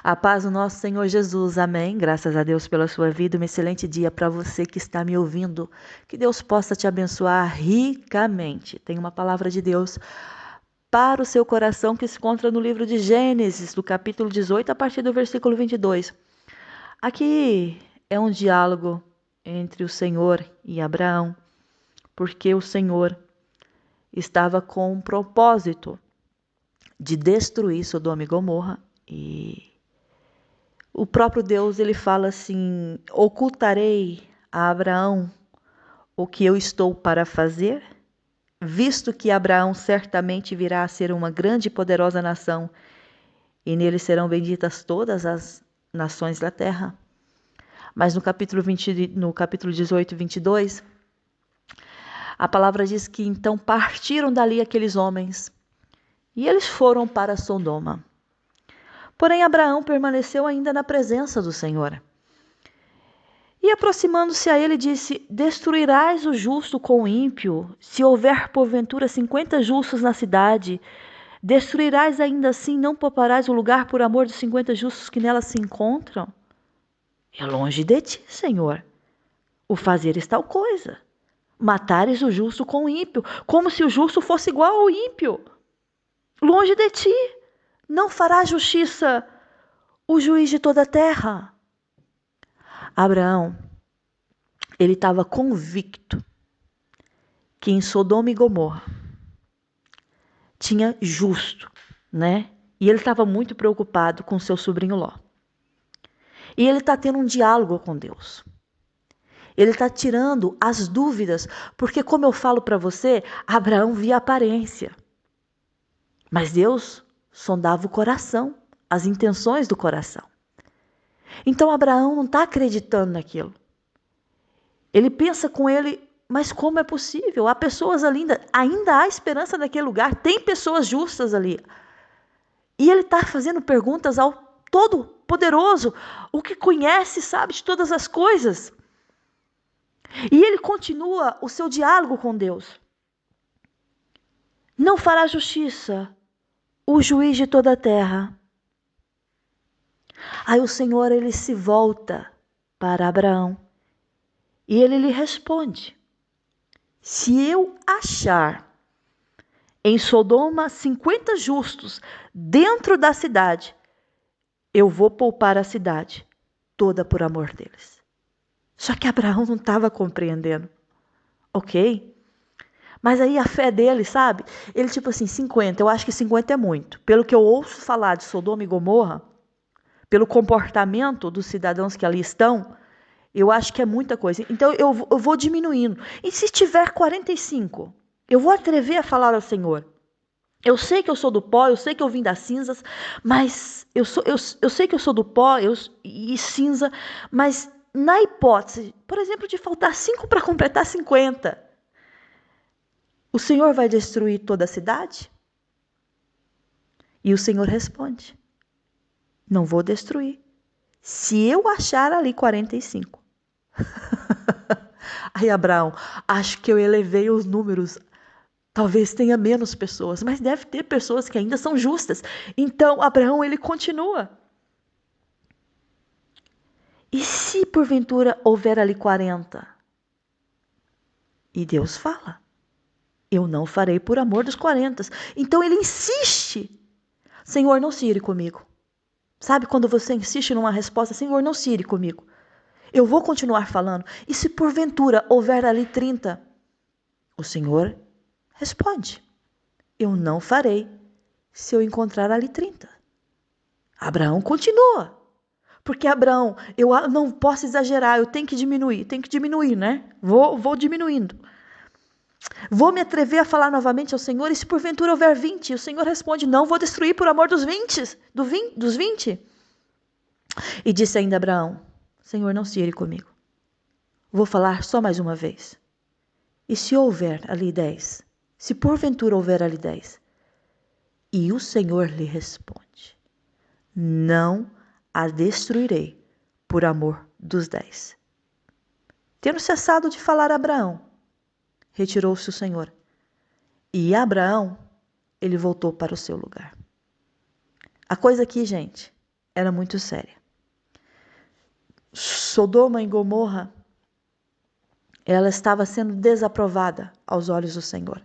A paz do nosso Senhor Jesus, amém. Graças a Deus pela sua vida, um excelente dia para você que está me ouvindo. Que Deus possa te abençoar ricamente. Tem uma palavra de Deus para o seu coração que se encontra no livro de Gênesis, do capítulo 18, a partir do versículo 22. Aqui é um diálogo entre o Senhor e Abraão, porque o Senhor estava com um propósito de destruir Sodoma e Gomorra. E o próprio Deus, ele fala assim: ocultarei a Abraão o que eu estou para fazer, visto que Abraão certamente virá a ser uma grande e poderosa nação, e nele serão benditas todas as nações da terra. Mas no capítulo 18, 22, a palavra diz que então partiram dali aqueles homens, e eles foram para Sodoma. Porém, Abraão permaneceu ainda na presença do Senhor. E aproximando-se a ele, disse: destruirás o justo com o ímpio? Se houver porventura 50 justos na cidade, destruirás ainda assim, não pouparás o lugar por amor dos 50 justos que nela se encontram? É longe de ti, Senhor, o fazeres tal coisa. Matares o justo com o ímpio, como se o justo fosse igual ao ímpio. Longe de ti, não fará justiça o juiz de toda a terra. Abraão, ele estava convicto que em Sodoma e Gomorra tinha justo, né? E ele estava muito preocupado com seu sobrinho Ló. E ele está tendo um diálogo com Deus. Ele está tirando as dúvidas, porque como eu falo para você, Abraão via a aparência. Mas Deus sondava o coração, as intenções do coração. Então Abraão não está acreditando naquilo. Ele pensa com ele: mas como é possível? Há pessoas ali, ainda há esperança naquele lugar, tem pessoas justas ali. E ele está fazendo perguntas ao Todo-Poderoso, o que conhece, sabe de todas as coisas. E ele continua o seu diálogo com Deus. Não fará justiça o juiz de toda a terra. Aí o Senhor, ele se volta para Abraão e ele lhe responde: se eu achar em Sodoma 50 justos dentro da cidade, eu vou poupar a cidade toda por amor deles. Só que Abraão não estava compreendendo. Ok? Mas aí a fé dele, sabe? Ele tipo assim, 50, eu acho que 50 é muito. Pelo que eu ouço falar de Sodoma e Gomorra, pelo comportamento dos cidadãos que ali estão, eu acho que é muita coisa. Então eu vou diminuindo. E se tiver 45, eu vou atrever a falar ao Senhor: eu sei que eu sou do pó, eu sei que eu vim das cinzas, mas eu sei que eu sou do pó e cinza, mas na hipótese, por exemplo, de faltar 5 para completar 50, o Senhor vai destruir toda a cidade? E o Senhor responde: não vou destruir, se eu achar ali 45. Aí Abraão: acho que eu elevei os números. Talvez tenha menos pessoas, mas deve ter pessoas que ainda são justas. Então Abraão, ele continua: e se porventura houver ali 40? E Deus fala: eu não farei por amor dos 40. Então ele insiste: Senhor, não se ire comigo. Sabe quando você insiste numa resposta: Senhor, não se ire comigo. Eu vou continuar falando. E se porventura houver ali 30? O Senhor responde: eu não farei se eu encontrar ali 30. Abraão continua. Porque Abraão, eu não posso exagerar, eu tenho que diminuir, né? Vou diminuindo. Vou me atrever a falar novamente ao Senhor, e se porventura houver 20? O Senhor responde: não vou destruir por amor dos 20. Dos 20. E disse ainda Abraão: Senhor, não se ire comigo. Vou falar só mais uma vez. E se houver ali 10? Se porventura houver ali 10? E o Senhor lhe responde: não a destruirei por amor dos 10. Tendo cessado de falar a Abraão, retirou-se o Senhor. E Abraão, ele voltou para o seu lugar. A coisa aqui, gente, era muito séria. Sodoma e Gomorra, ela estava sendo desaprovada aos olhos do Senhor.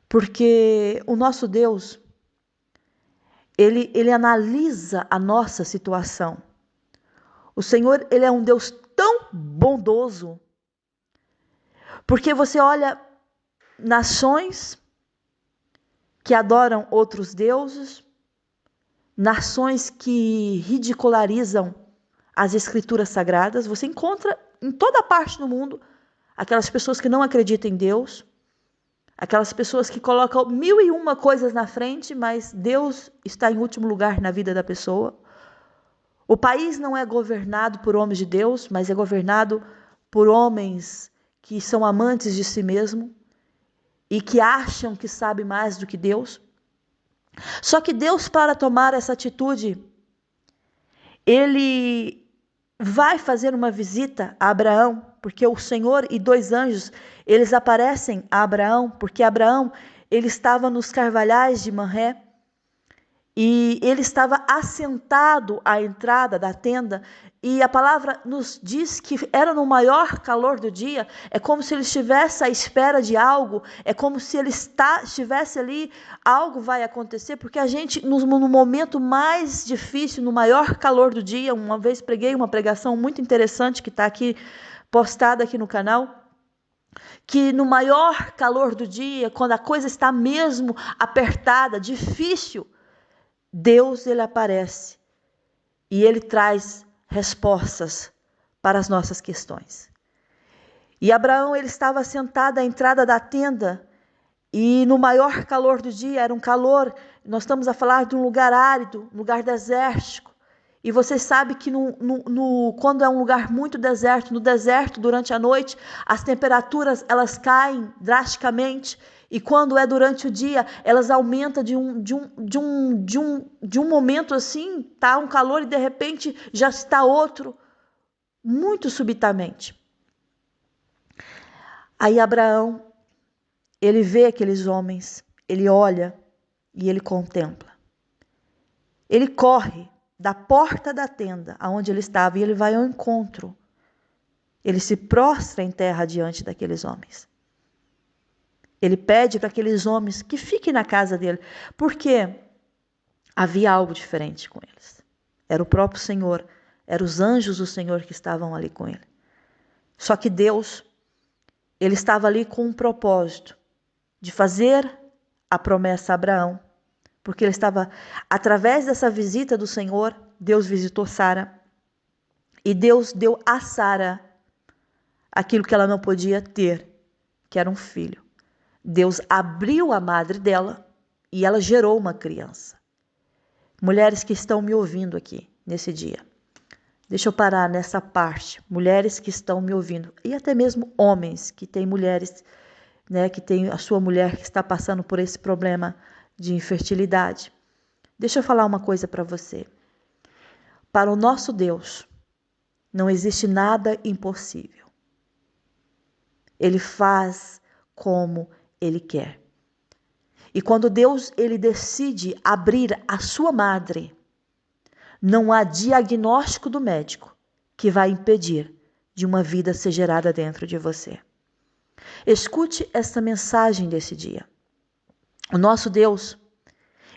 Porque o nosso Deus, ele analisa a nossa situação. O Senhor, ele é um Deus tão bondoso. Porque você olha nações que adoram outros deuses, nações que ridicularizam as escrituras sagradas, você encontra em toda parte do mundo aquelas pessoas que não acreditam em Deus, aquelas pessoas que colocam 1001 coisas na frente, mas Deus está em último lugar na vida da pessoa. O país não é governado por homens de Deus, mas é governado por homens que são amantes de si mesmo e que acham que sabem mais do que Deus. Só que Deus, para tomar essa atitude, ele vai fazer uma visita a Abraão, porque o Senhor e 2 anjos, eles aparecem a Abraão, porque Abraão, ele estava nos carvalhais de Manré, e ele estava assentado à entrada da tenda, e a palavra nos diz que era no maior calor do dia, é como se ele estivesse à espera de algo, é como se ele estivesse ali, algo vai acontecer, porque a gente, no momento mais difícil, no maior calor do dia, uma vez preguei uma pregação muito interessante, que está aqui, postada aqui no canal, que no maior calor do dia, quando a coisa está mesmo apertada, difícil, Deus, ele aparece e ele traz respostas para as nossas questões. E Abraão, ele estava sentado à entrada da tenda e no maior calor do dia, era um calor, nós estamos a falar de um lugar árido, um lugar desértico. E você sabe que quando é um lugar muito deserto, no deserto, durante a noite, as temperaturas elas caem drasticamente. E quando é durante o dia, elas aumentam de um momento assim, tá um calor e de repente já está outro, muito subitamente. Aí Abraão, ele vê aqueles homens, ele olha e ele contempla. Ele corre da porta da tenda aonde ele estava e ele vai ao encontro. Ele se prostra em terra diante daqueles homens. Ele pede para aqueles homens que fiquem na casa dele, porque havia algo diferente com eles. Era o próprio Senhor, eram os anjos do Senhor que estavam ali com ele. Só que Deus, ele estava ali com um propósito de fazer a promessa a Abraão, porque ele estava, através dessa visita do Senhor, Deus visitou Sara, e Deus deu a Sara aquilo que ela não podia ter, que era um filho. Deus abriu a madre dela e ela gerou uma criança. Mulheres que estão me ouvindo aqui nesse dia, deixa eu parar nessa parte. Mulheres que estão me ouvindo e até mesmo homens que têm mulheres, né, que tem a sua mulher que está passando por esse problema de infertilidade. Deixa eu falar uma coisa para você. Para o nosso Deus, não existe nada impossível. Ele faz como Ele quer. E quando Deus ele decide abrir a sua madre, não há diagnóstico do médico que vai impedir de uma vida ser gerada dentro de você. Escute esta mensagem desse dia. O nosso Deus,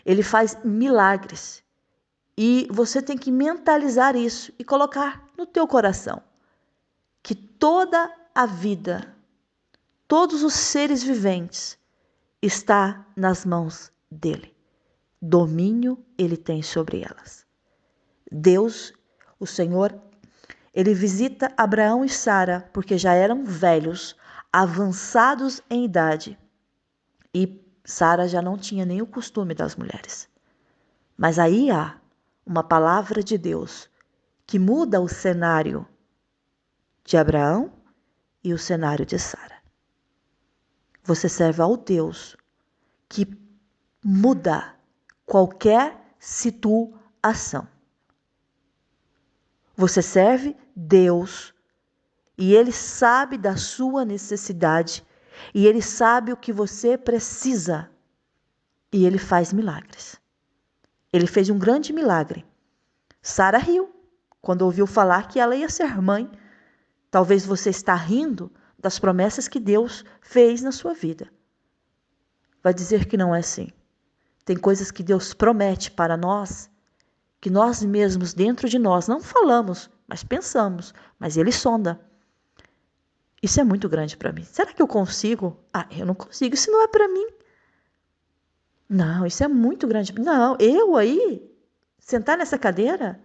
ele faz milagres. E você tem que mentalizar isso e colocar no teu coração que toda a vida, todos os seres viventes está nas mãos dele. Domínio ele tem sobre elas. Deus, o Senhor, ele visita Abraão e Sara porque já eram velhos, avançados em idade. E Sara já não tinha nem o costume das mulheres. Mas aí há uma palavra de Deus que muda o cenário de Abraão e o cenário de Sara. Você serve ao Deus que muda qualquer situação. Você serve Deus e Ele sabe da sua necessidade e Ele sabe o que você precisa e Ele faz milagres. Ele fez um grande milagre. Sara riu quando ouviu falar que ela ia ser mãe. Talvez você está rindo das promessas que Deus fez na sua vida. Vai dizer que não é assim. Tem coisas que Deus promete para nós, que nós mesmos dentro de nós não falamos, mas pensamos, mas Ele sonda. Isso é muito grande para mim. Será que eu consigo? Eu não consigo, isso não é para mim. Não, isso é muito grande. Não, eu aí, sentar nessa cadeira,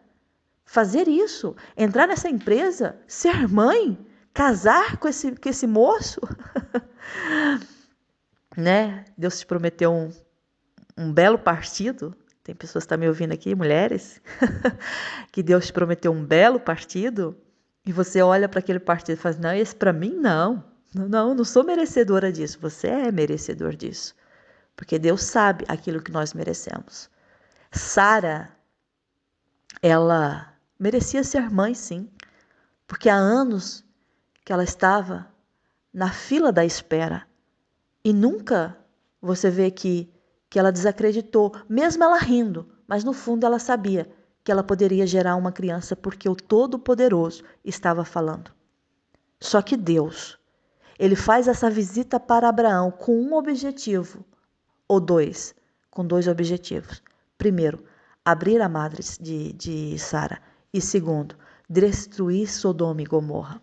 fazer isso, entrar nessa empresa, ser mãe, casar com esse moço, né? Deus te prometeu um belo partido. Tem pessoas que estão me ouvindo aqui, mulheres, que Deus te prometeu um belo partido e você olha para aquele partido e fala, não, esse para mim não. Não sou merecedora disso. Você é merecedor disso. Porque Deus sabe aquilo que nós merecemos. Sara, ela merecia ser mãe, sim. Porque há anos que ela estava na fila da espera. E nunca você vê que ela desacreditou, mesmo ela rindo. Mas no fundo ela sabia que ela poderia gerar uma criança porque o Todo-Poderoso estava falando. Só que Deus, Ele faz essa visita para Abraão com um objetivo. Ou dois, com dois objetivos. Primeiro, abrir a madre de Sara. E segundo, destruir Sodoma e Gomorra.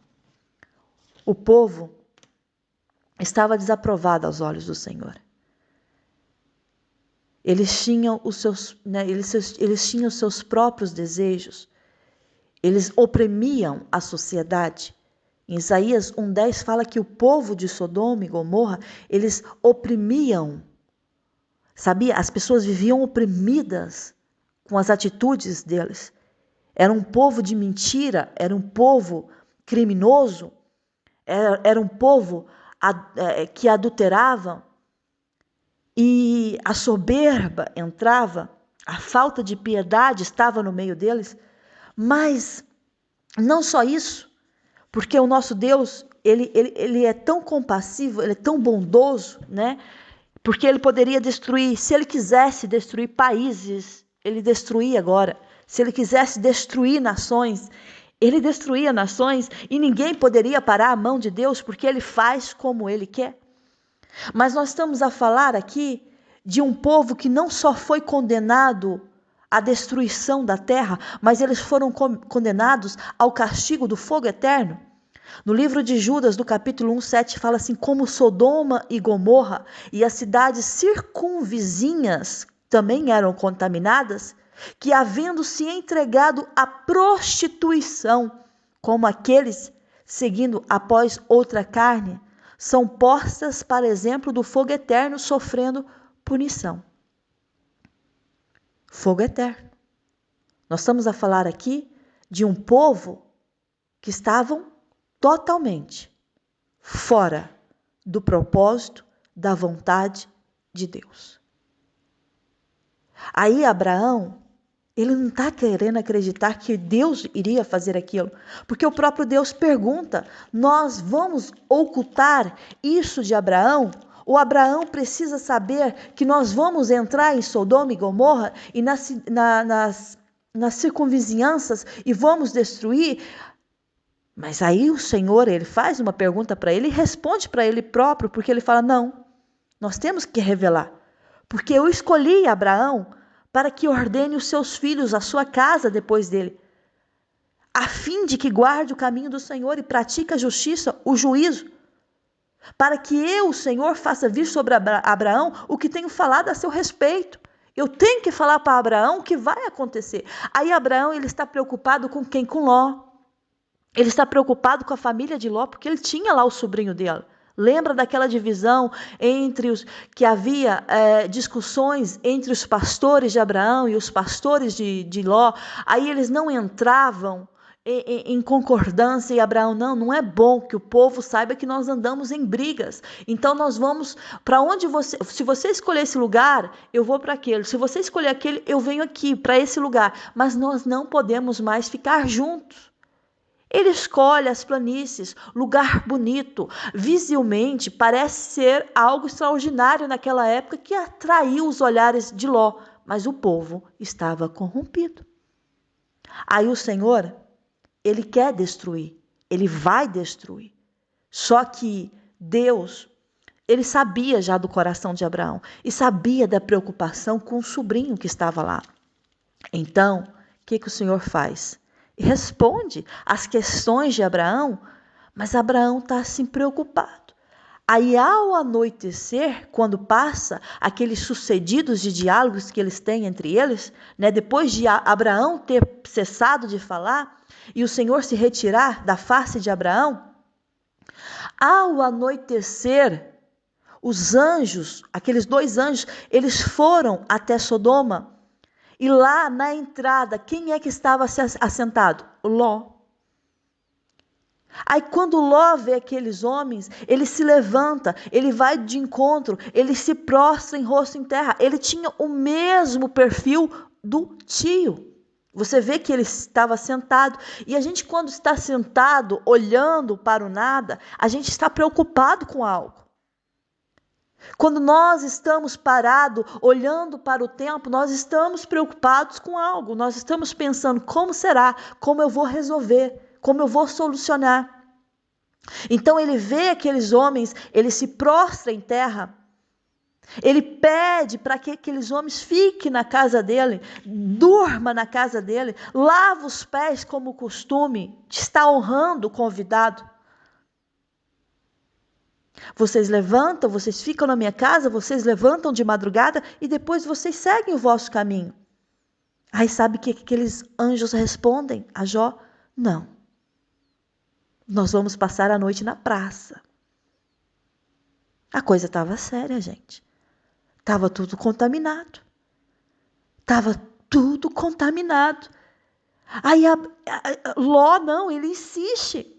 O povo estava desaprovado aos olhos do Senhor. Eles tinham os seus próprios desejos. Eles oprimiam a sociedade. Em Isaías 1:10 fala que o povo de Sodoma e Gomorra, eles oprimiam. Sabia? As pessoas viviam oprimidas com as atitudes deles. Era um povo de mentira, era um povo criminoso, era um povo que adulterava, e a soberba entrava, a falta de piedade estava no meio deles. Mas não só isso, porque o nosso Deus, ele é tão compassivo, ele é tão bondoso, né? Porque ele poderia destruir, se ele quisesse destruir países, ele destruía agora. Se ele quisesse destruir nações, ele destruía nações e ninguém poderia parar a mão de Deus, porque ele faz como ele quer. Mas nós estamos a falar aqui de um povo que não só foi condenado à destruição da terra, mas eles foram condenados ao castigo do fogo eterno. No livro de Judas, do capítulo 1:7, fala assim, como Sodoma e Gomorra e as cidades circunvizinhas também eram contaminadas, que havendo se entregado à prostituição, como aqueles seguindo após outra carne, são postas para exemplo do fogo eterno, sofrendo punição. Fogo eterno. Nós estamos a falar aqui de um povo que estavam totalmente fora do propósito, da vontade de Deus. Aí Abraão, ele não está querendo acreditar que Deus iria fazer aquilo, porque o próprio Deus pergunta, nós vamos ocultar isso de Abraão? O Abraão precisa saber que nós vamos entrar em Sodoma e Gomorra e nas circunvizinhanças e vamos destruir? Mas aí o Senhor, ele faz uma pergunta para ele e responde para ele próprio, porque ele fala, não, nós temos que revelar, porque eu escolhi Abraão para que ordene os seus filhos, a sua casa depois dele, a fim de que guarde o caminho do Senhor e pratique a justiça, o juízo, para que eu, o Senhor, faça vir sobre Abraão o que tenho falado a seu respeito. Eu tenho que falar para Abraão o que vai acontecer. Aí Abraão, ele está preocupado com quem? Com Ló. Ele está preocupado com a família de Ló, porque ele tinha lá o sobrinho dele. Lembra daquela divisão entre os que havia discussões entre os pastores de Abraão e os pastores de Ló? Aí eles não entravam em concordância e Abraão, não é bom que o povo saiba que nós andamos em brigas. Então nós vamos para onde se você escolher esse lugar, eu vou para aquele. Se você escolher aquele, eu venho aqui para esse lugar. Mas nós não podemos mais ficar juntos. Ele escolhe as planícies, lugar bonito, visivelmente parece ser algo extraordinário naquela época que atraiu os olhares de Ló, mas o povo estava corrompido. Aí o Senhor, Ele quer destruir, Ele vai destruir. Só que Deus, Ele sabia já do coração de Abraão e sabia da preocupação com o sobrinho que estava lá. Então, o que o Senhor faz? Responde às questões de Abraão, mas Abraão está assim preocupado. Aí, ao anoitecer, quando passa aqueles sucedidos de diálogos que eles têm entre eles, né, depois de Abraão ter cessado de falar e o Senhor se retirar da face de Abraão, ao anoitecer, os anjos, aqueles 2 anjos, eles foram até Sodoma. E lá na entrada, quem é que estava assentado? Ló. Aí quando Ló vê aqueles homens, ele se levanta, ele vai de encontro, ele se prostra em rosto em terra. Ele tinha o mesmo perfil do tio. Você vê que ele estava sentado. E a gente, quando está sentado, olhando para o nada, a gente está preocupado com algo. Quando nós estamos parados, olhando para o tempo, nós estamos preocupados com algo. Nós estamos pensando, como será? Como eu vou resolver? Como eu vou solucionar? Então ele vê aqueles homens, ele se prostra em terra. Ele pede para que aqueles homens fiquem na casa dele, durma na casa dele, lava os pés como costume, está honrando o convidado. Vocês levantam, vocês ficam na minha casa, vocês levantam de madrugada e depois vocês seguem o vosso caminho. Aí sabe o que aqueles anjos respondem a Jó? Não. Nós vamos passar a noite na praça. A coisa estava séria, gente. Estava tudo contaminado. Estava tudo contaminado. Aí Ló, não, ele insiste.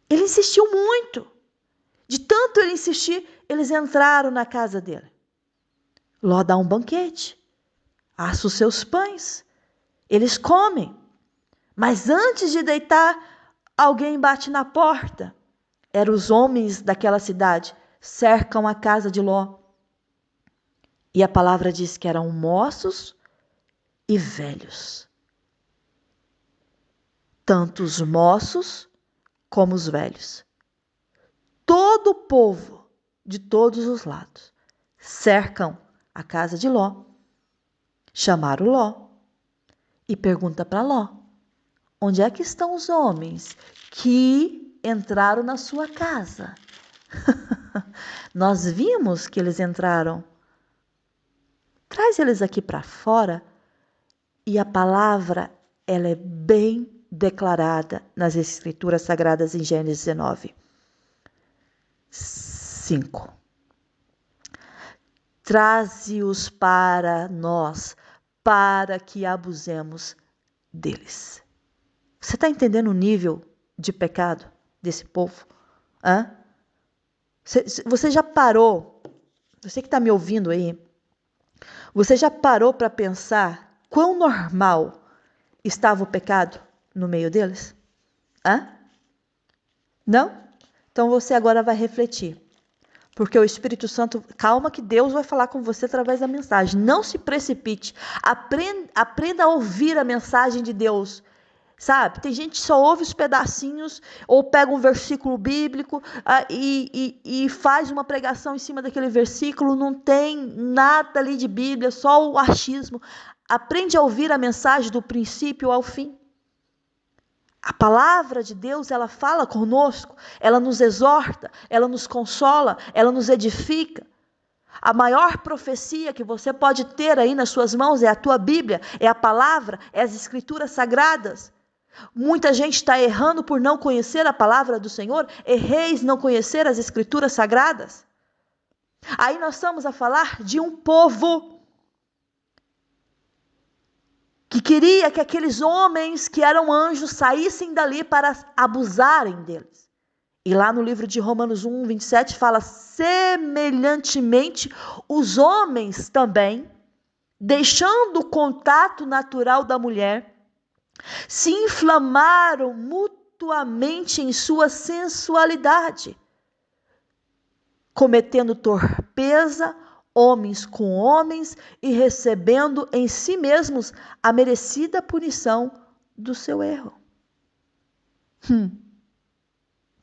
Ele insistiu muito. De tanto ele insistir, eles entraram na casa dele. Ló dá um banquete, assa os seus pães, eles comem. Mas antes de deitar, alguém bate na porta. Eram os homens daquela cidade, cercam a casa de Ló. E a palavra diz que eram moços e velhos. Tanto os moços como os velhos. Todo o povo, de todos os lados, cercam a casa de Ló. Chamaram Ló e pergunta para Ló: onde é que estão os homens que entraram na sua casa? Nós vimos que eles entraram. Traz eles aqui para fora. E a palavra, ela é bem declarada nas Escrituras Sagradas em Gênesis 19. 5. Traze-os para nós, para que abusemos deles. Você está entendendo o nível de pecado desse povo? Hã? Você já parou, você que está me ouvindo aí, você já parou para pensar quão normal estava o pecado no meio deles? Hã? Não? Então você agora vai refletir. Porque o Espírito Santo, calma que Deus vai falar com você através da mensagem. Não se precipite. Aprenda a ouvir a mensagem de Deus. Sabe? Tem gente que só ouve os pedacinhos ou pega um versículo bíblico e faz uma pregação em cima daquele versículo. Não tem nada ali de Bíblia, só o achismo. Aprende a ouvir a mensagem do princípio ao fim. A palavra de Deus, ela fala conosco, ela nos exorta, ela nos consola, ela nos edifica. A maior profecia que você pode ter aí nas suas mãos é a tua Bíblia, é a palavra, é as Escrituras Sagradas. Muita gente está errando por não conhecer a palavra do Senhor. Erreis não conhecer as Escrituras Sagradas. Aí nós estamos a falar de um povo que queria que aqueles homens que eram anjos saíssem dali para abusarem deles. E lá no livro de Romanos 1, 27 fala: semelhantemente, os homens também, deixando o contato natural da mulher, se inflamaram mutuamente em sua sensualidade, cometendo torpeza, homens com homens e recebendo em si mesmos a merecida punição do seu erro.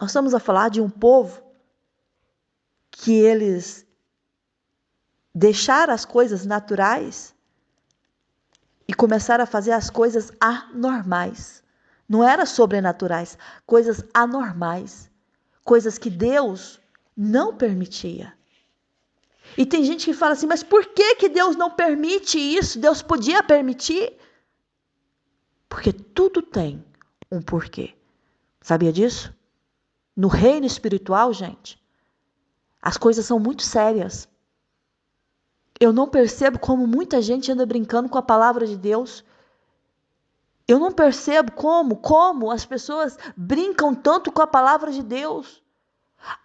Nós estamos a falar de um povo que eles deixaram as coisas naturais e começaram a fazer as coisas anormais. Não eram sobrenaturais, coisas anormais, coisas que Deus não permitia. E tem gente que fala assim, mas por que Deus não permite isso? Deus podia permitir? Porque tudo tem um porquê. Sabia disso? No reino espiritual, gente, as coisas são muito sérias. Eu não percebo como muita gente anda brincando com a palavra de Deus. Eu não percebo como as pessoas brincam tanto com a palavra de Deus.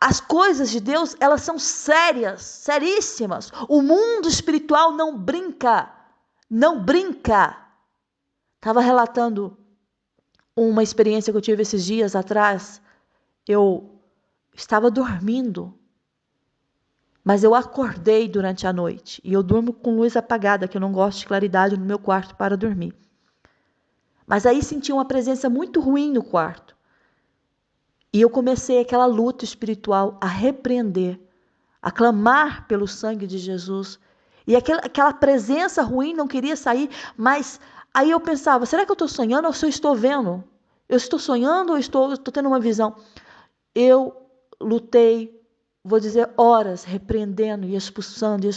As coisas de Deus, elas são sérias, seríssimas. O mundo espiritual não brinca. Estava relatando uma experiência que eu tive esses dias atrás. Eu estava dormindo, mas eu acordei durante a noite. E eu durmo com luz apagada, que eu não gosto de claridade no meu quarto para dormir. Mas aí senti uma presença muito ruim no quarto. E eu comecei aquela luta espiritual a repreender, a clamar pelo sangue de Jesus. E aquela presença ruim não queria sair, mas aí eu pensava, será que eu estou sonhando ou se eu estou vendo? Eu estou sonhando ou estou tendo uma visão? Eu lutei, vou dizer, horas, repreendendo e expulsando.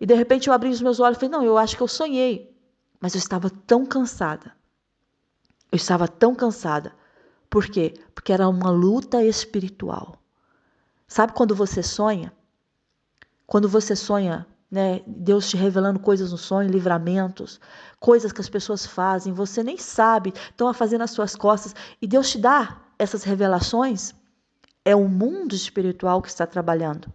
E de repente eu abri os meus olhos e falei, não, eu acho que eu sonhei. Mas eu estava tão cansada. Por quê? Porque era uma luta espiritual. Sabe quando você sonha? Quando você sonha, né, Deus te revelando coisas no sonho, livramentos, coisas que as pessoas fazem, você nem sabe, estão a fazer nas suas costas, e Deus te dá essas revelações, é o mundo espiritual que está trabalhando.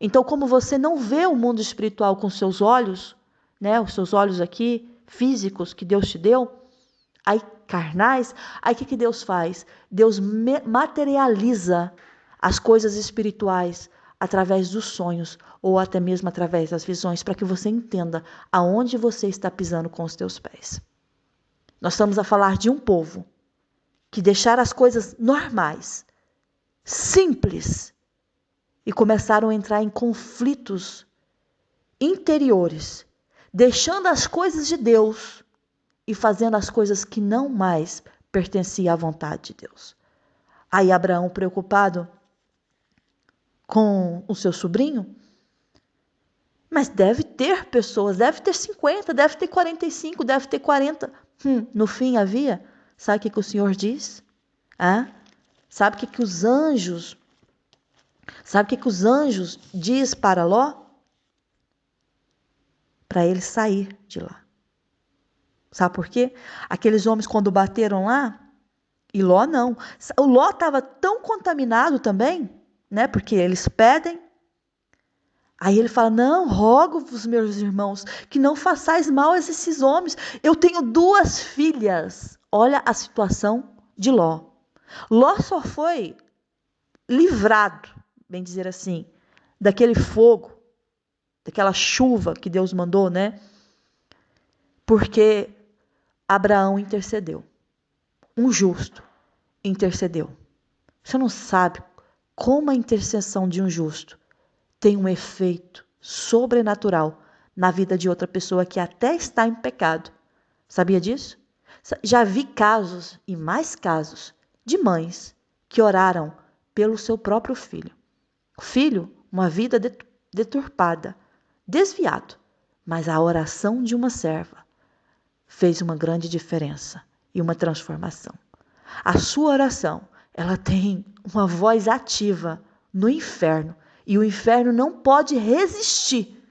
Então, como você não vê o mundo espiritual com seus olhos, né, os seus olhos aqui, físicos, que Deus te deu, aí carnais, aí o que Deus faz? Deus materializa as coisas espirituais através dos sonhos ou até mesmo através das visões, para que você entenda aonde você está pisando com os teus pés. Nós estamos a falar de um povo que deixaram as coisas normais, simples, e começaram a entrar em conflitos interiores, deixando as coisas de Deus e fazendo as coisas que não mais pertenciam à vontade de Deus. Aí Abraão, preocupado com o seu sobrinho, mas deve ter pessoas, deve ter 50, deve ter 45, deve ter 40. No fim havia. Sabe o que o Senhor diz? Sabe o que os anjos, diz para Ló? Para ele sair de lá. Sabe por quê? Aqueles homens quando bateram lá, e Ló não. O Ló estava tão contaminado também, né? Porque eles pedem. Aí ele fala, não, rogo-vos, meus irmãos, que não façais mal a esses homens. Eu tenho 2 filhas. Olha a situação de Ló. Ló só foi livrado, bem dizer assim, daquele fogo, daquela chuva que Deus mandou, né? Porque Abraão intercedeu. Um justo intercedeu. Você não sabe como a intercessão de um justo tem um efeito sobrenatural na vida de outra pessoa que até está em pecado. Sabia disso? Já vi casos e mais casos de mães que oraram pelo seu próprio filho. O filho, uma vida deturpada, desviado, mas a oração de uma serva fez uma grande diferença e uma transformação. A sua oração, ela tem uma voz ativa no inferno. E o inferno não pode resistir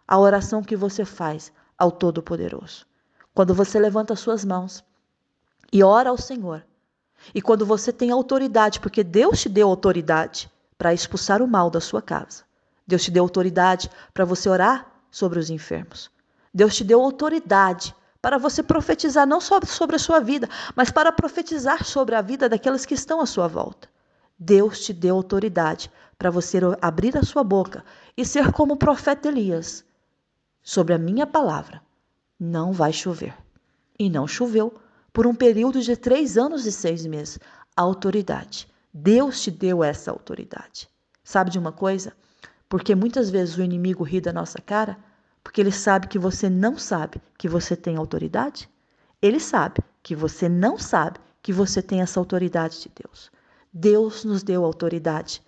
à oração que você faz ao Todo-Poderoso. Quando você levanta as suas mãos e ora ao Senhor, e quando você tem autoridade, porque Deus te deu autoridade para expulsar o mal da sua casa. Deus te deu autoridade para você orar sobre os enfermos. Deus te deu autoridade para você profetizar não só sobre a sua vida, mas para profetizar sobre a vida daqueles que estão à sua volta. Deus te deu autoridade para você abrir a sua boca e ser como o profeta Elias. Sobre a minha palavra, não vai chover. E não choveu por um período de 3 anos e 6 meses. Autoridade. Deus te deu essa autoridade. Sabe de uma coisa? Porque muitas vezes o inimigo ri da nossa cara, porque ele sabe que você não sabe que você tem autoridade. Ele sabe que você não sabe que você tem essa autoridade de Deus. Deus nos deu autoridade.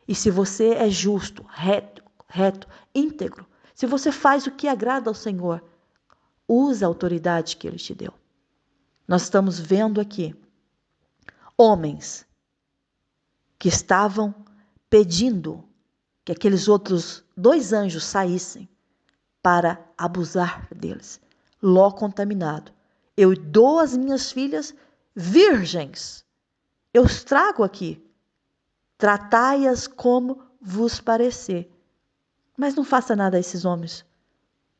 E se você é justo, reto, íntegro, se você faz o que agrada ao Senhor, usa a autoridade que Ele te deu. Nós estamos vendo aqui homens que estavam pedindo que aqueles outros 2 anjos saíssem para abusar deles. Ló contaminado. Eu dou as minhas filhas virgens. Eu os trago aqui. Tratai-as como vos parecer. Mas não faça nada a esses homens,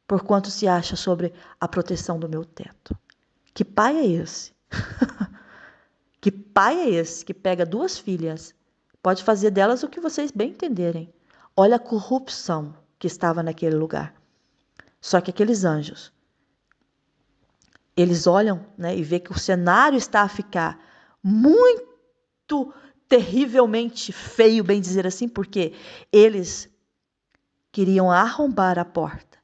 porquanto se acha sobre a proteção do meu teto. Que pai é esse? Que pai é esse que pega 2 filhas, pode fazer delas o que vocês bem entenderem? Olha a corrupção que estava naquele lugar. Só que aqueles anjos, eles olham, né, e vê que o cenário está a ficar muito terrivelmente feio, bem dizer assim, porque eles queriam arrombar a porta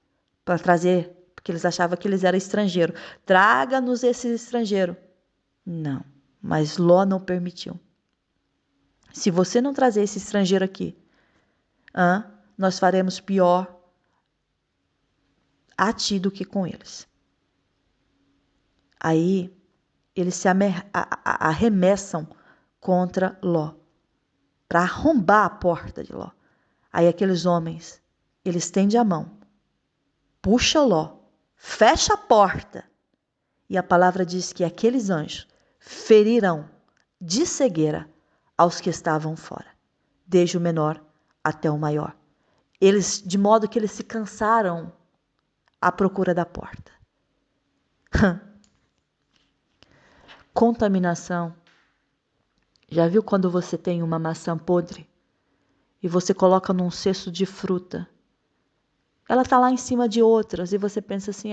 para trazer, porque eles achavam que eles eram estrangeiros. Traga-nos esse estrangeiro. Não, mas Ló não permitiu. Se você não trazer esse estrangeiro aqui, nós faremos pior a ti do que com eles. Aí eles se arremessam contra Ló, para arrombar a porta de Ló. Aí aqueles homens, eles estendem a mão, puxa Ló, fecha a porta. E a palavra diz que aqueles anjos ferirão de cegueira aos que estavam fora, desde o menor até o maior. Eles, de modo que eles se cansaram à procura da porta. Contaminação. Já viu quando você tem uma maçã podre e você coloca num cesto de fruta? Ela está lá em cima de outras e você pensa assim,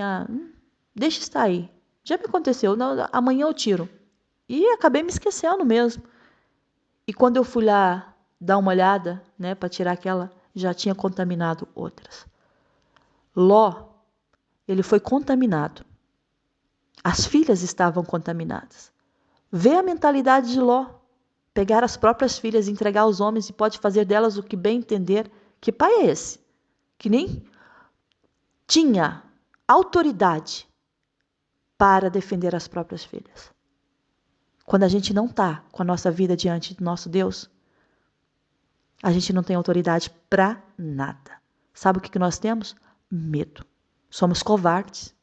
deixa estar aí. Já me aconteceu, não, amanhã eu tiro. E acabei me esquecendo mesmo. E quando eu fui lá dar uma olhada, né, para tirar aquela, já tinha contaminado outras. Ló, ele foi contaminado. As filhas estavam contaminadas. Vê a mentalidade de Ló. Pegar as próprias filhas, entregar aos homens e pode fazer delas o que bem entender. Que pai é esse? Que nem tinha autoridade para defender as próprias filhas. Quando a gente não está com a nossa vida diante do nosso Deus, a gente não tem autoridade para nada. Sabe o que nós temos? Medo. Somos covardes.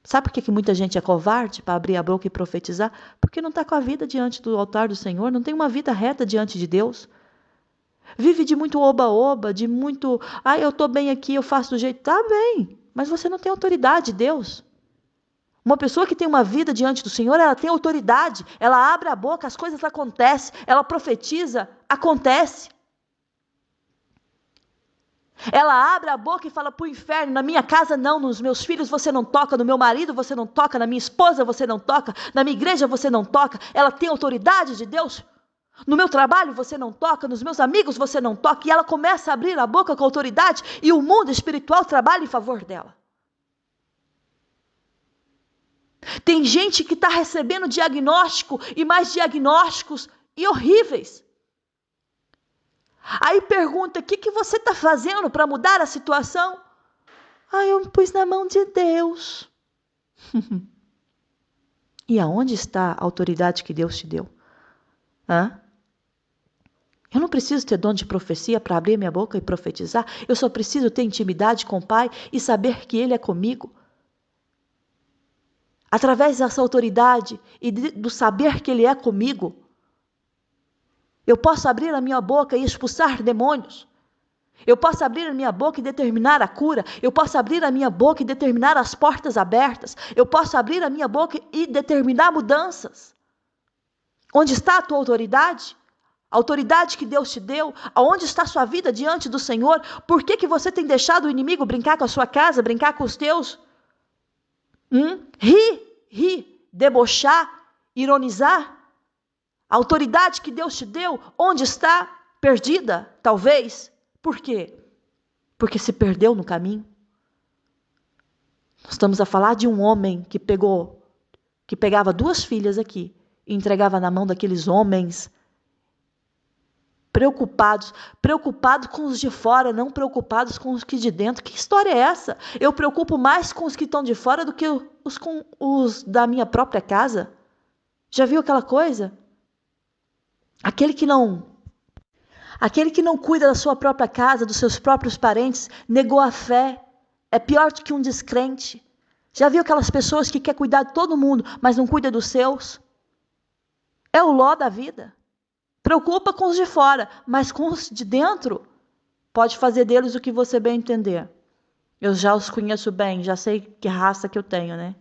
Sabe por que muita gente é covarde para abrir a boca e profetizar? Porque não está com a vida diante do altar do Senhor, não tem uma vida reta diante de Deus. Vive de muito oba-oba, de muito, eu estou bem aqui, eu faço do jeito, tá bem, mas você não tem autoridade, Deus. Uma pessoa que tem uma vida diante do Senhor, ela tem autoridade, ela abre a boca, as coisas acontecem, ela profetiza, acontece. Ela abre a boca e fala para o inferno, na minha casa não, nos meus filhos você não toca, no meu marido você não toca, na minha esposa você não toca, na minha igreja você não toca. Ela tem autoridade de Deus. No meu trabalho você não toca, nos meus amigos você não toca. E ela começa a abrir a boca com autoridade e o mundo espiritual trabalha em favor dela. Tem gente que está recebendo diagnóstico e mais diagnósticos e horríveis. Aí pergunta, o que você está fazendo para mudar a situação? Eu me pus na mão de Deus. E aonde está a autoridade que Deus te deu? Eu não preciso ter dom de profecia para abrir minha boca e profetizar. Eu só preciso ter intimidade com o Pai e saber que Ele é comigo. Através dessa autoridade e do saber que Ele é comigo, eu posso abrir a minha boca e expulsar demônios. Eu posso abrir a minha boca e determinar a cura. Eu posso abrir a minha boca e determinar as portas abertas. Eu posso abrir a minha boca e determinar mudanças. Onde está a tua autoridade? A autoridade que Deus te deu, aonde está a sua vida diante do Senhor? Por que você tem deixado o inimigo brincar com a sua casa, brincar com os teus? Rir, debochar, ironizar? A autoridade que Deus te deu, onde está? Perdida, talvez. Por quê? Porque se perdeu no caminho. Nós estamos a falar de um homem que pegava 2 filhas aqui e entregava na mão daqueles homens preocupados com os de fora, não preocupados com os que de dentro. Que história é essa? Eu preocupo mais com os que estão de fora do que com os da minha própria casa. Já viu aquela coisa? Aquele que não cuida da sua própria casa, dos seus próprios parentes, negou a fé. É pior do que um descrente. Já viu aquelas pessoas que querem cuidar de todo mundo, mas não cuida dos seus? É o Ló da vida. Preocupa com os de fora, mas com os de dentro, pode fazer deles o que você bem entender. Eu já os conheço bem, já sei que raça que eu tenho, né?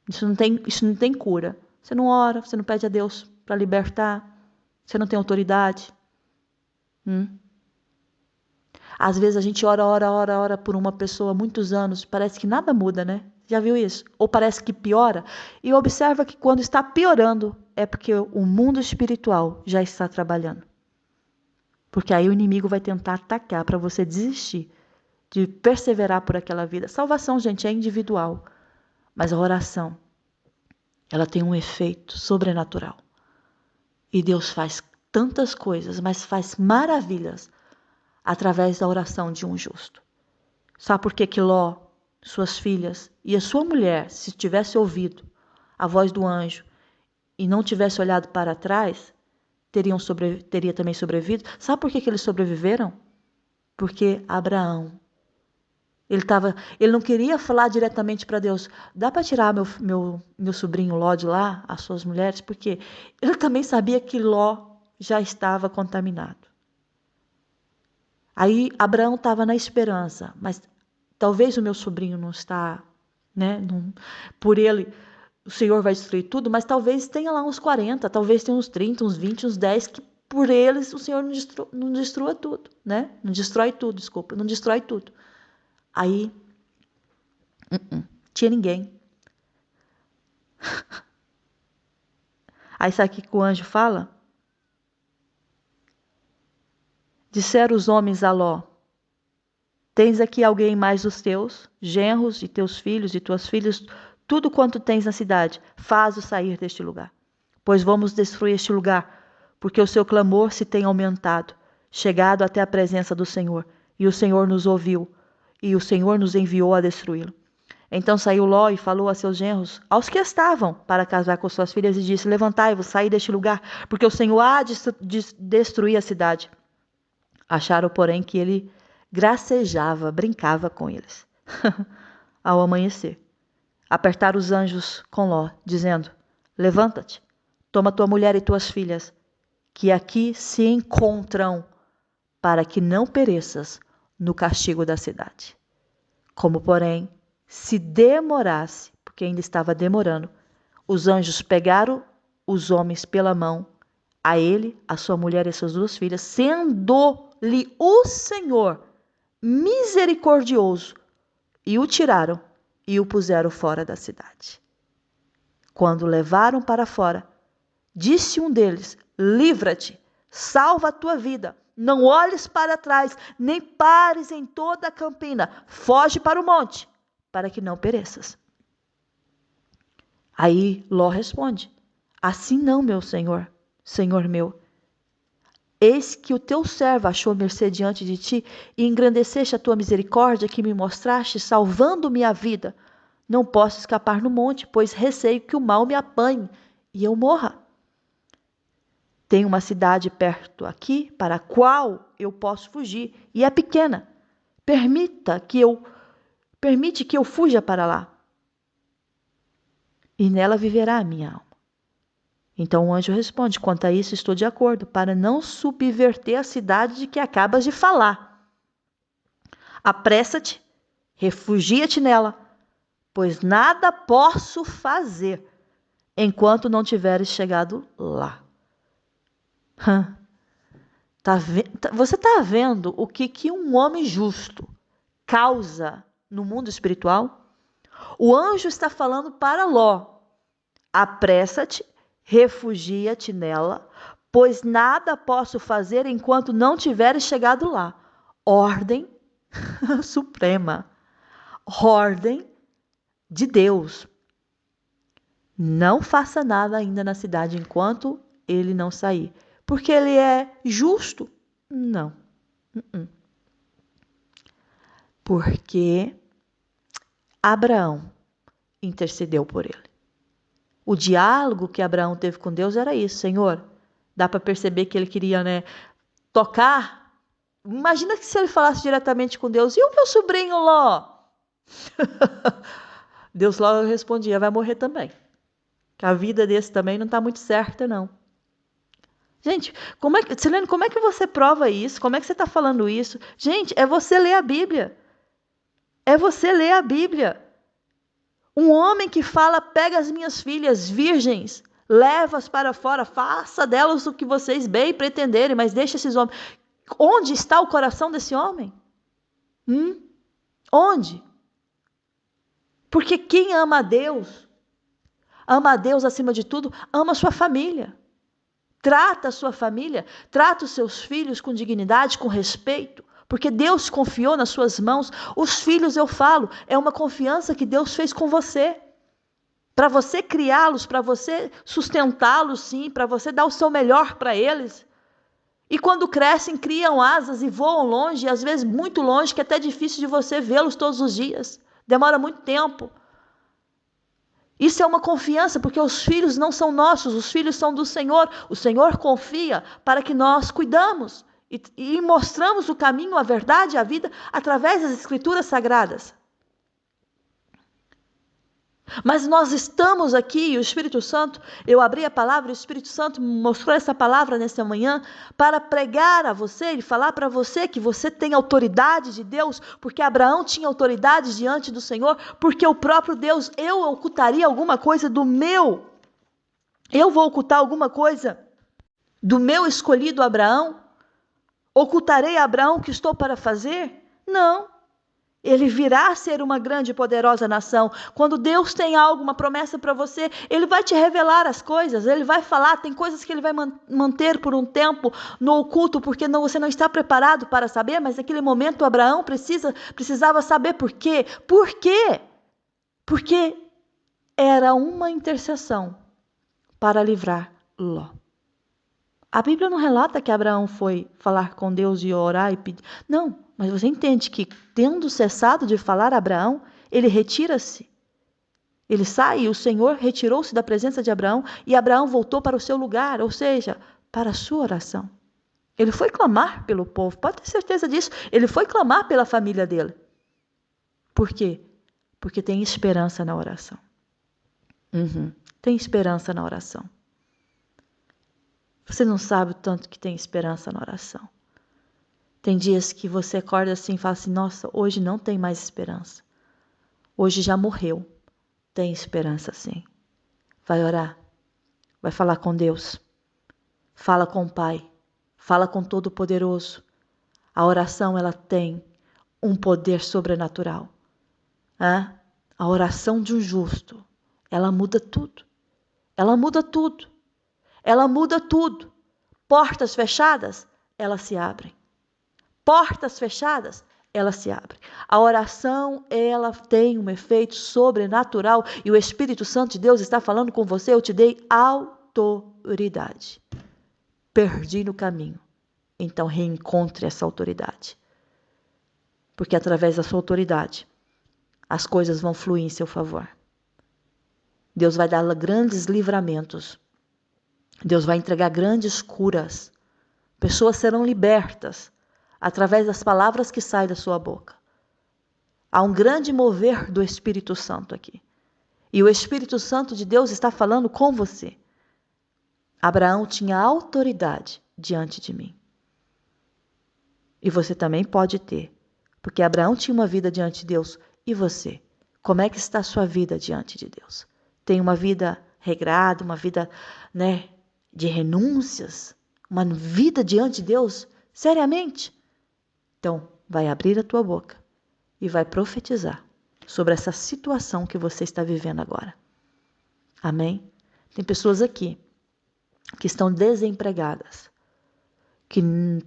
Isso não tem cura. Você não ora, você não pede a Deus para libertar, você não tem autoridade. Às vezes a gente ora por uma pessoa há muitos anos, parece que nada muda, né? Já viu isso? Ou parece que piora? E observa que quando está piorando, é porque o mundo espiritual já está trabalhando. Porque aí o inimigo vai tentar atacar para você desistir de perseverar por aquela vida. Salvação, gente, é individual. Mas a oração, ela tem um efeito sobrenatural. E Deus faz tantas coisas, mas faz maravilhas através da oração de um justo. Sabe por que Ló, suas filhas e a sua mulher, se tivesse ouvido a voz do anjo e não tivesse olhado para trás, teria também sobrevivido? Sabe por que eles sobreviveram? Porque Abraão, ele não queria falar diretamente para Deus, dá para tirar meu sobrinho Ló de lá, as suas mulheres? Porque ele também sabia que Ló já estava contaminado. Aí Abraão estava na esperança, mas talvez o meu sobrinho não está, né? Por ele, o Senhor vai destruir tudo, mas talvez tenha lá uns 40, talvez tenha uns 30, uns 20, uns 10, que por eles o Senhor não destrua tudo, né? Não destrói tudo, desculpa, não destrói tudo. Aí, tinha ninguém. Aí sabe o que o anjo fala? Disseram os homens a Ló: tens aqui alguém mais dos teus, genros e teus filhos e tuas filhas, tudo quanto tens na cidade, faz-o sair deste lugar. Pois vamos destruir este lugar, porque o seu clamor se tem aumentado, chegado até a presença do Senhor. E o Senhor nos ouviu, e o Senhor nos enviou a destruí-lo. Então saiu Ló e falou a seus genros, aos que estavam para casar com suas filhas, e disse: levantai-vos, saí deste lugar, porque o Senhor há de destruir a cidade. Acharam, porém, que ele gracejava, brincava com eles. Ao amanhecer, apertaram os anjos com Ló, dizendo: levanta-te, toma tua mulher e tuas filhas, que aqui se encontram, para que não pereças no castigo da cidade. Como, porém, se demorasse, porque ainda estava demorando, os anjos pegaram os homens pela mão, a ele, a sua mulher e suas 2 filhas, sendo-lhe o Senhor misericordioso, e o tiraram e o puseram fora da cidade. Quando o levaram para fora, disse um deles: livra-te, salva a tua vida, não olhes para trás, nem pares em toda a campina, foge para o monte, para que não pereças. Aí Ló responde: assim não, meu senhor, senhor meu. Eis que o teu servo achou mercê diante de ti, e engrandeceste a tua misericórdia que me mostraste, salvando-me a vida. Não posso escapar no monte, pois receio que o mal me apanhe e eu morra. Tenho uma cidade perto aqui, para a qual eu posso fugir, e é pequena. Permite que eu fuja para lá, e nela viverá a minha alma. Então o anjo responde: quanto a isso estou de acordo, para não subverter a cidade de que acabas de falar. Apressa-te, refugia-te nela, pois nada posso fazer enquanto não tiveres chegado lá. Você está vendo o que um homem justo causa no mundo espiritual? O anjo está falando para Ló: apressa-te, refugia-te nela, pois nada posso fazer enquanto não tiveres chegado lá. Ordem suprema, ordem de Deus. Não faça nada ainda na cidade enquanto ele não sair. Porque ele é justo? Não. Porque Abraão intercedeu por ele. O diálogo que Abraão teve com Deus era isso: Senhor, dá para perceber que ele queria, tocar. Imagina que se ele falasse diretamente com Deus: e o meu sobrinho Ló? Deus logo respondia: vai morrer também. Que a vida desse também não está muito certa, não. Gente, Silene, como é que você prova isso? Como é que você está falando isso? Gente, é você ler a Bíblia. É você ler a Bíblia. Um homem que fala: pega as minhas filhas virgens, leva-as para fora, faça delas o que vocês bem pretenderem, mas deixa esses homens. Onde está o coração desse homem? Onde? Porque quem ama a Deus acima de tudo, ama a sua família. Trata a sua família, trata os seus filhos com dignidade, com respeito, porque Deus confiou nas suas mãos. Os filhos, eu falo, é uma confiança que Deus fez com você. Para você criá-los, para você sustentá-los, sim, para você dar o seu melhor para eles. E quando crescem, criam asas e voam longe, às vezes muito longe, que é até difícil de você vê-los todos os dias. Demora muito tempo. Isso é uma confiança, porque os filhos não são nossos, os filhos são do Senhor. O Senhor confia para que nós cuidamos e mostramos o caminho, a verdade, a vida, através das Escrituras Sagradas. Mas nós estamos aqui, e o Espírito Santo, eu abri a palavra, o Espírito Santo me mostrou essa palavra nessa manhã, para pregar a você e falar para você que você tem autoridade de Deus, porque Abraão tinha autoridade diante do Senhor, porque o próprio Deus: eu ocultaria alguma coisa eu vou ocultar alguma coisa do meu escolhido Abraão? Ocultarei a Abraão o que estou para fazer? Não. Ele virá a ser uma grande e poderosa nação. Quando Deus tem algo, uma promessa para você, Ele vai te revelar as coisas, Ele vai falar. Tem coisas que Ele vai manter por um tempo no oculto, porque você não está preparado para saber, mas naquele momento Abraão precisava saber por quê. Por quê? Porque era uma intercessão para livrar Ló. A Bíblia não relata que Abraão foi falar com Deus e orar e pedir. Não, mas você entende que, tendo cessado de falar a Abraão, ele retira-se. Ele sai e o Senhor retirou-se da presença de Abraão e Abraão voltou para o seu lugar, ou seja, para a sua oração. Ele foi clamar pelo povo, pode ter certeza disso. Ele foi clamar pela família dele. Por quê? Porque tem esperança na oração. Tem esperança na oração. Você não sabe o tanto que tem esperança na oração. Tem dias que você acorda assim e fala assim: nossa, hoje não tem mais esperança. Hoje já morreu. Tem esperança sim. Vai orar. Vai falar com Deus. Fala com o Pai. Fala com Todo-Poderoso. A oração, ela tem um poder sobrenatural. A oração de um justo, ela muda tudo. Ela muda tudo. Ela muda tudo. Portas fechadas, elas se abrem. Portas fechadas, elas se abrem. A oração, ela tem um efeito sobrenatural e o Espírito Santo de Deus está falando com você: eu te dei autoridade. Perdi no caminho. Então reencontre essa autoridade. Porque através da sua autoridade, as coisas vão fluir em seu favor. Deus vai dar grandes livramentos. Deus vai entregar grandes curas. Pessoas serão libertas através das palavras que saem da sua boca. Há um grande mover do Espírito Santo aqui. E o Espírito Santo de Deus está falando com você. Abraão tinha autoridade diante de mim. E você também pode ter. Porque Abraão tinha uma vida diante de Deus. E você? Como é que está a sua vida diante de Deus? Tem uma vida regrada, uma vida, de renúncias? Uma vida diante de Deus Seriamente? Então, vai abrir a tua boca e vai profetizar sobre essa situação que você está vivendo agora. Amém? Tem pessoas aqui que estão desempregadas, que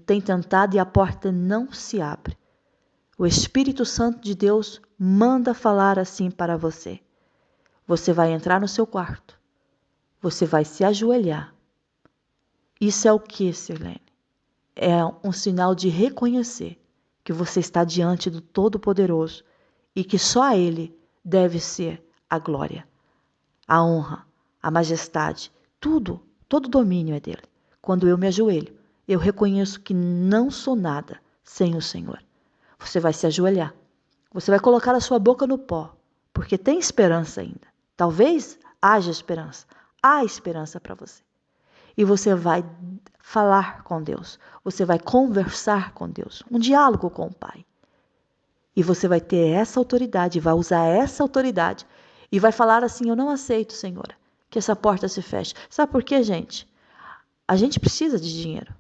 têm tentado e a porta não se abre. O Espírito Santo de Deus manda falar assim para você. Você vai entrar no seu quarto. Você vai se ajoelhar. Isso é o que, Sirlene? É um sinal de reconhecer que você está diante do Todo-Poderoso e que só a Ele deve ser a glória, a honra, a majestade, tudo, todo domínio é dele. Quando eu me ajoelho, eu reconheço que não sou nada sem o Senhor. Você vai se ajoelhar. Você vai colocar a sua boca no pó, porque tem esperança ainda. Talvez haja esperança. Há esperança para você. E você vai falar com Deus. Você vai conversar com Deus. Um diálogo com o Pai. E você vai ter essa autoridade, vai usar essa autoridade. E vai falar assim, eu não aceito, Senhor, que essa porta se feche. Sabe por quê, gente? A gente precisa de dinheiro.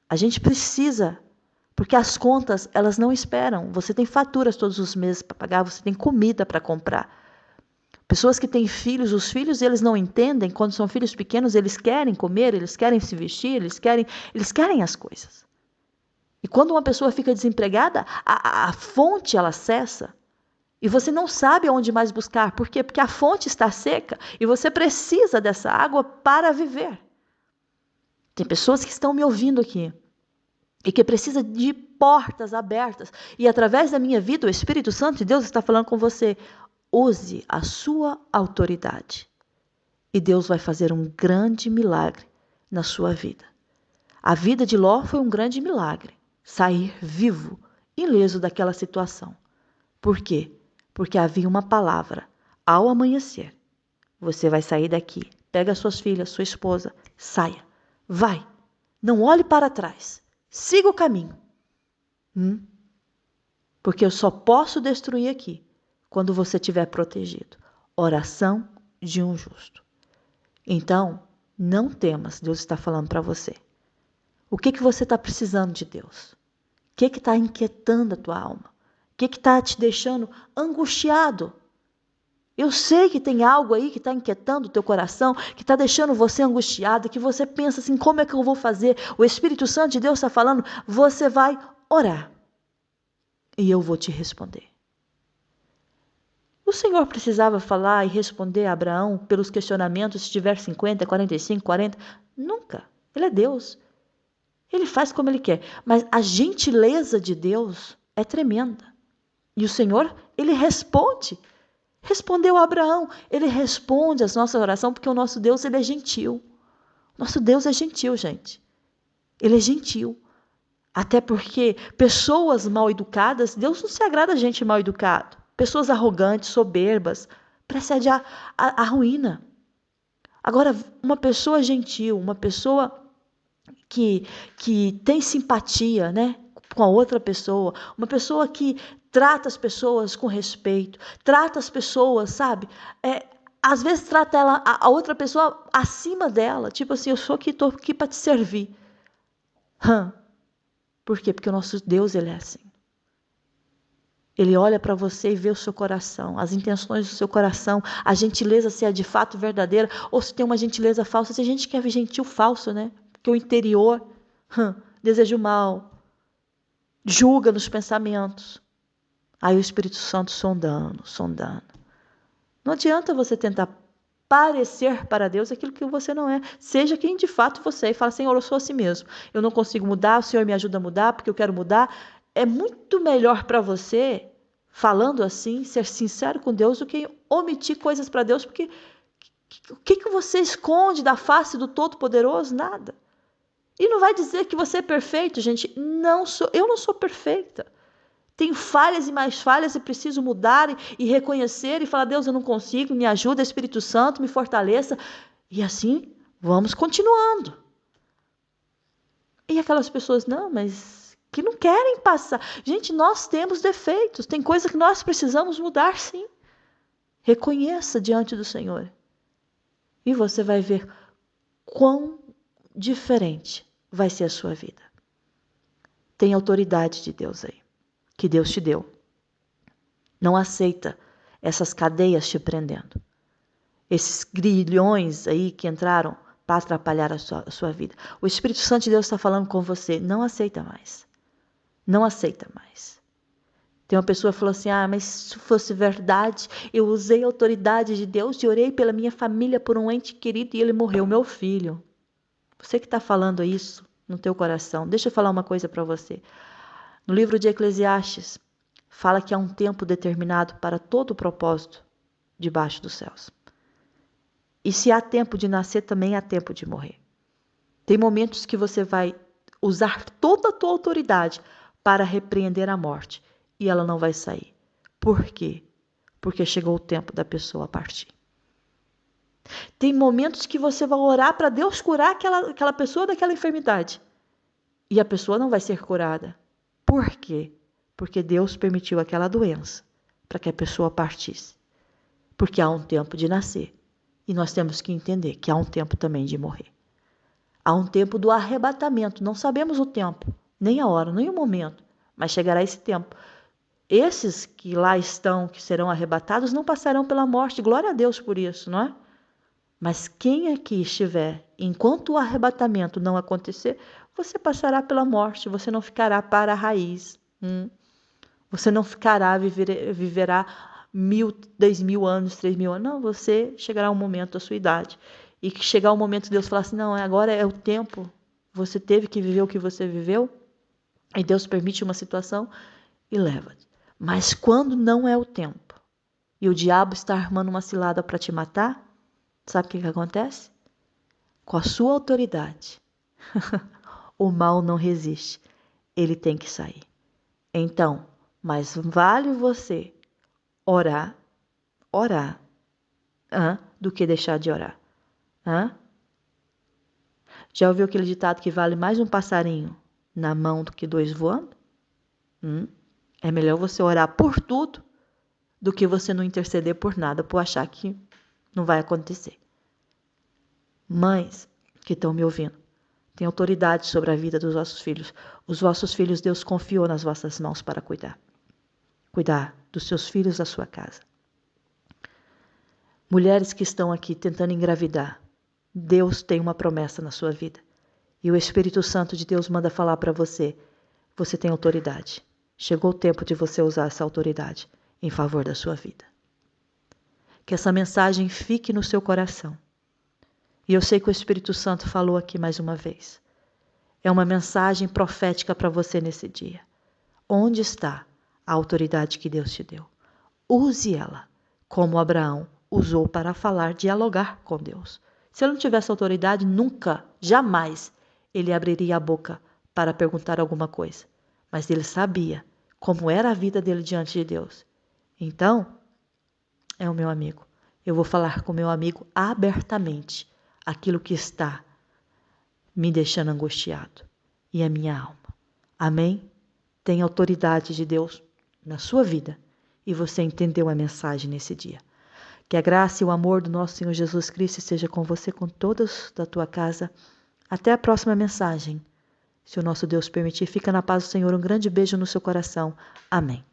A gente precisa, porque as contas, elas não esperam. Você tem faturas todos os meses para pagar, você tem comida para comprar. Pessoas que têm filhos, os filhos eles não entendem, quando são filhos pequenos, eles querem comer, eles querem se vestir, eles querem as coisas. E quando uma pessoa fica desempregada, a fonte ela cessa. E você não sabe aonde mais buscar. Por quê? Porque a fonte está seca e você precisa dessa água para viver. Tem pessoas que estão me ouvindo aqui e que precisam de portas abertas. E através da minha vida, o Espírito Santo de Deus está falando com você. Use a sua autoridade e Deus vai fazer um grande milagre na sua vida. A vida de Ló foi um grande milagre. Sair vivo, ileso daquela situação. Por quê? Porque havia uma palavra. Ao amanhecer, você vai sair daqui. Pega suas filhas, sua esposa, saia. Vai. Não olhe para trás. Siga o caminho. Porque eu só posso destruir aqui quando você estiver protegido. Oração de um justo. Então, não temas, Deus está falando para você. O que você está precisando de Deus? O que está inquietando a tua alma? O que está te deixando angustiado? Eu sei que tem algo aí que está inquietando o teu coração, que está deixando você angustiado, que você pensa assim, como é que eu vou fazer? O Espírito Santo de Deus está falando, você vai orar. E eu vou te responder. O Senhor precisava falar e responder a Abraão pelos questionamentos se tiver 50, 45, 40? Nunca. Ele é Deus. Ele faz como Ele quer. Mas a gentileza de Deus é tremenda. E o Senhor, Ele responde. Respondeu a Abraão. Ele responde às nossas orações porque o nosso Deus, Ele é gentil. Nosso Deus é gentil, gente. Ele é gentil. Até porque pessoas mal educadas, Deus não se agrada a gente mal educado. Pessoas arrogantes, soberbas, precede a ruína. Agora, uma pessoa gentil, uma pessoa que tem simpatia, né, com a outra pessoa, uma pessoa que trata as pessoas com respeito, trata as pessoas, sabe? Às vezes trata a outra pessoa acima dela, tipo assim, eu estou aqui para te servir. Por quê? Porque o nosso Deus, Ele é assim. Ele olha para você e vê o seu coração, as intenções do seu coração, a gentileza se é de fato verdadeira ou se tem uma gentileza falsa. Se a gente quer ver gentil falso, né? Porque o interior deseja o mal, julga nos pensamentos. Aí o Espírito Santo sondando. Não adianta você tentar parecer para Deus aquilo que você não é. Seja quem de fato você é e fala, Senhor, eu sou assim mesmo. Eu não consigo mudar, o Senhor me ajuda a mudar porque eu quero mudar. É muito melhor para você, falando assim, ser sincero com Deus do que omitir coisas para Deus, porque o que você esconde da face do Todo-Poderoso? Nada. E não vai dizer que você é perfeito, gente. Eu não sou perfeita. Tenho falhas e mais falhas e preciso mudar e reconhecer e falar, Deus, eu não consigo, me ajuda, Espírito Santo, me fortaleça. E assim, vamos continuando. E aquelas pessoas, não, mas que não querem passar. Gente, nós temos defeitos, tem coisa que nós precisamos mudar, sim. Reconheça diante do Senhor. E você vai ver quão diferente vai ser a sua vida. Tem autoridade de Deus aí, que Deus te deu. Não aceita essas cadeias te prendendo. Esses grilhões aí que entraram para atrapalhar a sua vida. O Espírito Santo de Deus está falando com você. Não aceita mais. Não aceita mais. Tem uma pessoa que falou assim, mas se fosse verdade, eu usei a autoridade de Deus e orei pela minha família por um ente querido e ele morreu, meu filho. Você que está falando isso no teu coração, deixa eu falar uma coisa para você. No livro de Eclesiastes, fala que há um tempo determinado para todo o propósito debaixo dos céus. E se há tempo de nascer, também há tempo de morrer. Tem momentos que você vai usar toda a tua autoridade para repreender a morte e ela não vai sair. Por quê? Porque chegou o tempo da pessoa partir. Tem momentos que você vai orar para Deus curar aquela pessoa daquela enfermidade e a pessoa não vai ser curada. Por quê? Porque Deus permitiu aquela doença para que a pessoa partisse. Porque há um tempo de nascer e nós temos que entender que há um tempo também de morrer. Há um tempo do arrebatamento, não sabemos o tempo, nem a hora, nem o momento, mas chegará esse tempo. Esses que lá estão, que serão arrebatados, não passarão pela morte, glória a Deus por isso, não é? Mas quem aqui estiver, enquanto o arrebatamento não acontecer, você passará pela morte, você não ficará para a raiz. Você não ficará, viverá 1000, 10.000 anos, 3.000 anos. Não, você chegará um momento da sua idade. E que chegar o momento de Deus falar assim, não, agora é o tempo. Você teve que viver o que você viveu. E Deus permite uma situação e leva. Mas quando não é o tempo, e o diabo está armando uma cilada para te matar, sabe o que acontece? Com a sua autoridade, o mal não resiste. Ele tem que sair. Então, mais vale você orar, do que deixar de orar. Já ouviu aquele ditado que vale mais um passarinho na mão do que 2 voando? É melhor você orar por tudo do que você não interceder por nada, por achar que não vai acontecer. Mães que estão me ouvindo, têm autoridade sobre a vida dos vossos filhos. Os vossos filhos, Deus confiou nas vossas mãos para cuidar. Cuidar dos seus filhos, da sua casa. Mulheres que estão aqui tentando engravidar, Deus tem uma promessa na sua vida. E o Espírito Santo de Deus manda falar para você, você tem autoridade. Chegou o tempo de você usar essa autoridade em favor da sua vida. Que essa mensagem fique no seu coração. E eu sei que o Espírito Santo falou aqui mais uma vez. É uma mensagem profética para você nesse dia. Onde está a autoridade que Deus te deu? Use ela, como Abraão usou para falar, dialogar com Deus. Se ele não tivesse autoridade, nunca, jamais, ele abriria a boca para perguntar alguma coisa. Mas ele sabia como era a vida dele diante de Deus. Então, é o meu amigo. Eu vou falar com o meu amigo abertamente aquilo que está me deixando angustiado e a minha alma. Amém? Tem autoridade de Deus na sua vida e você entendeu a mensagem nesse dia. Que a graça e o amor do nosso Senhor Jesus Cristo esteja com você, com todos da tua casa. Até a próxima mensagem. Se o nosso Deus permitir, fica na paz do Senhor. Um grande beijo no seu coração. Amém.